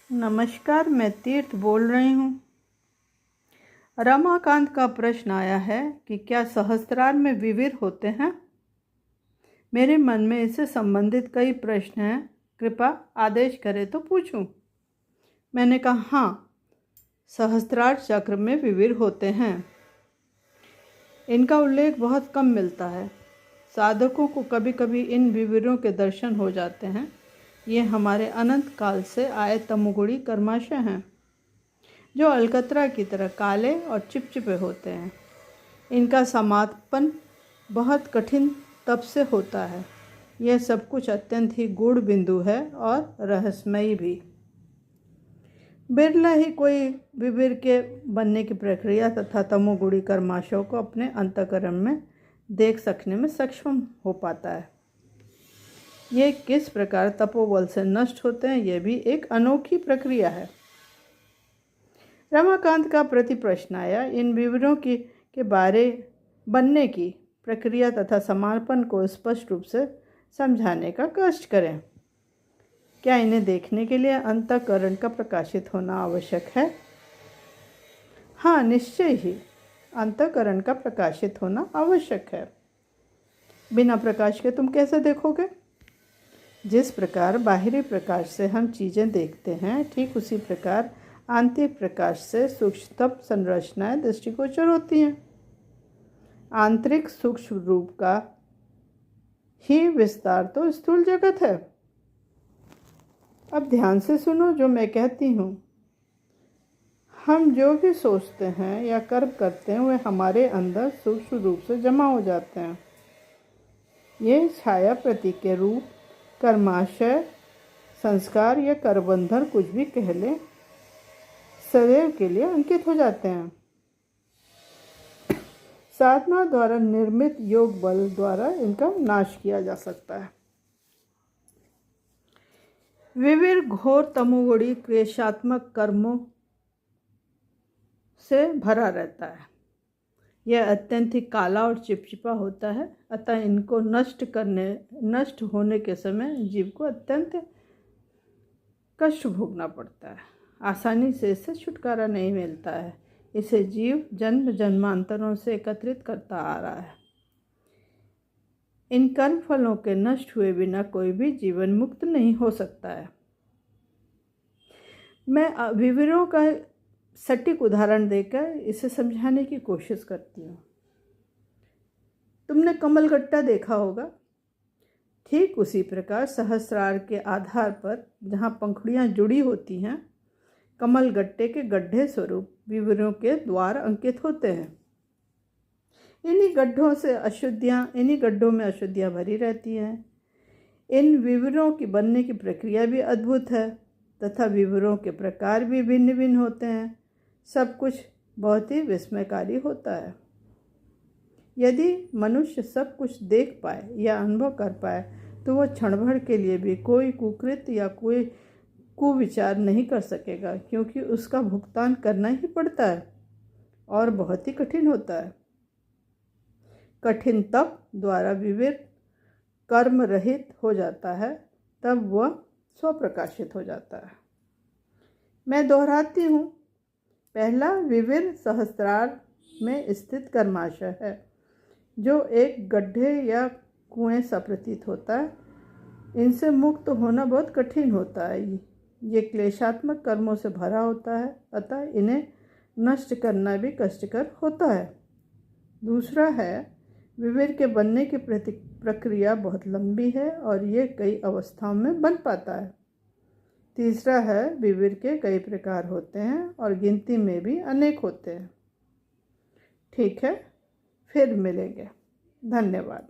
नमस्कार, मैं तीर्थ बोल रही हूँ। रमाकांत का प्रश्न आया है कि क्या सहस्त्रार में विविर होते हैं। मेरे मन में इससे संबंधित कई प्रश्न हैं, कृपया आदेश करें तो पूछूं। मैंने कहा हाँ, सहस्त्रार चक्र में विविर होते हैं। इनका उल्लेख बहुत कम मिलता है। साधकों को कभी कभी इन विविरों के दर्शन हो जाते हैं। ये हमारे अनंत काल से आए तमोगुणी कर्माशय हैं, जो अलकतरा की तरह काले और चिपचिपे होते हैं। इनका समापन बहुत कठिन तप से होता है। यह सब कुछ अत्यंत ही गूढ़ बिंदु है और रहस्यमयी भी। बिरला ही कोई विविर के बनने की प्रक्रिया तथा तमोगुणी कर्माशयों को अपने अंतःकरण में देख सकने में सक्षम हो पाता है। ये किस प्रकार तपोबल से नष्ट होते हैं, यह भी एक अनोखी प्रक्रिया है। रमाकांत का प्रति प्रश्न आया, इन विवरों के बारे बनने की प्रक्रिया तथा समापन को स्पष्ट रूप से समझाने का कष्ट करें। क्या इन्हें देखने के लिए अंतःकरण का प्रकाशित होना आवश्यक है? हाँ, निश्चय ही अंतःकरण का प्रकाशित होना आवश्यक है। बिना प्रकाश के तुम कैसे देखोगे? जिस प्रकार बाहरी प्रकाश से हम चीज़ें देखते हैं, ठीक उसी प्रकार आंतरिक प्रकाश से सूक्ष्मतम संरचनाएं दृष्टिगोचर होती हैं। आंतरिक सूक्ष्म रूप का ही विस्तार तो स्थूल जगत है। अब ध्यान से सुनो जो मैं कहती हूँ। हम जो भी सोचते हैं या कर्म करते हैं, वे हमारे अंदर सूक्ष्म रूप से जमा हो जाते हैं। ये छाया प्रतीक के रूप, कर्माशय, संस्कार या करबंधन कुछ भी कह लें, सदैव के लिए अंकित हो जाते हैं। साधना द्वारा निर्मित योग बल द्वारा इनका नाश किया जा सकता है। विविर घोर तमोगुणी क्लेशात्मक कर्मों से भरा रहता है। यह अत्यंत ही काला और चिपचिपा होता है, अतः इनको नष्ट होने के समय जीव को अत्यंत कष्ट भोगना पड़ता है। आसानी से इससे छुटकारा नहीं मिलता है। इसे जीव जन्म जन्मांतरों से एकत्रित करता आ रहा है। इन कर्म फलों के नष्ट हुए बिना कोई भी जीवन मुक्त नहीं हो सकता है। मैं विविरों का सटीक उदाहरण देकर इसे समझाने की कोशिश करती हूँ। तुमने कमलगट्टा देखा होगा। ठीक उसी प्रकार सहस्रार के आधार पर जहाँ पंखुड़ियाँ जुड़ी होती हैं, कमलगट्टे के गड्ढे स्वरूप विविरों के द्वार अंकित होते हैं। इन्हीं गड्ढों में अशुद्धियाँ भरी रहती हैं। इन विविरों की बनने की प्रक्रिया भी अद्भुत है तथा विविरों के प्रकार भी भिन्न भिन्न होते हैं। सब कुछ बहुत ही विस्मयकारी होता है। यदि मनुष्य सब कुछ देख पाए या अनुभव कर पाए, तो वह क्षण भर के लिए भी कोई कुकृत्य या कोई कुविचार नहीं कर सकेगा, क्योंकि उसका भुगतान करना ही पड़ता है और बहुत ही कठिन होता है। कठिन तप द्वारा विविर कर्म रहित हो जाता है, तब वह स्वप्रकाशित हो जाता है। मैं दोहराती हूँ, पहला विविर सहस्त्रार में स्थित कर्माशय है, जो एक गड्ढे या कुएं सा प्रतीत होता है। इनसे मुक्त होना बहुत कठिन होता है। ये क्लेशात्मक कर्मों से भरा होता है, अतः इन्हें नष्ट करना भी कष्टकर होता है। दूसरा है, विविर के बनने की प्रक्रिया बहुत लंबी है और ये कई अवस्थाओं में बन पाता है। तीसरा है, विविर के कई प्रकार होते हैं और गिनती में भी अनेक होते हैं। ठीक है, फिर मिलेंगे। धन्यवाद।